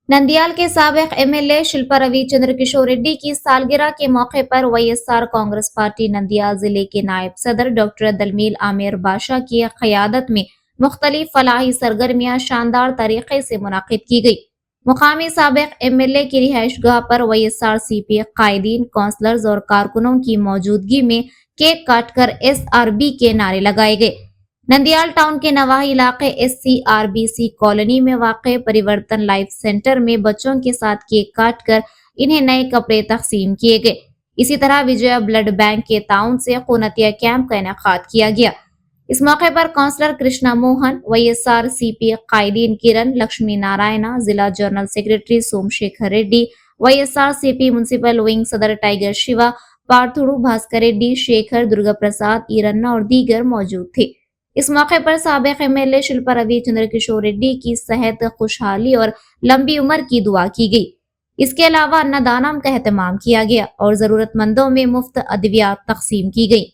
नंदियाल के साबिक एमएलए शिल्पा रविचंद्र किशोर रेड्डी की सालगिरह के मौके पर वाईएसआर कांग्रेस पार्टी नंदियाल जिले के नायब सदर डॉक्टर दलमील आमिर बादशाह की क़यादत में मुख्तलिफ फलाही सरगर्मियां शानदार तरीके से मुनाकिद की गई। मुकामी साबिक एमएलए की रिहाइश गाह पर वाईएसआर सीपी कायदीन, काउंसलर्स और कारकुनों की मौजूदगी में केक काटकर एसआरबी के नारे लगाए गए। नंदियाल टाउन के नवाही इलाके SCRBC कॉलोनी में वाक़ परिवर्तन लाइफ सेंटर में बच्चों के साथ केक काट कर इन्हें नए कपड़े तकसीम किए गए। इसी तरह विजया ब्लड बैंक के ताउन से खूनतिया कैंप का इनेकाद किया गया। इस मौके पर काउंसलर कृष्णा मोहन, वाईएसआर सीपी कायदीन किरण, लक्ष्मी नारायणा, जिला general secretary Somashekar Reddy, YSR CP municipal wing सदर टाइगर शिवा, पार्थुड़ू भास्कर रेड्डी, शेखर, दुर्गा प्रसाद, ईरन्ना और दीगर मौजूद थे। इस मौके पर साबिक एमएलए शिल्पा रविचंद्र किशोर रेड्डी की सेहत, खुशहाली और लंबी उम्र की दुआ की गई। इसके अलावा अन्नदानम का एहतमाम किया गया और जरूरतमंदों में मुफ्त अद्वियात तकसीम की गई।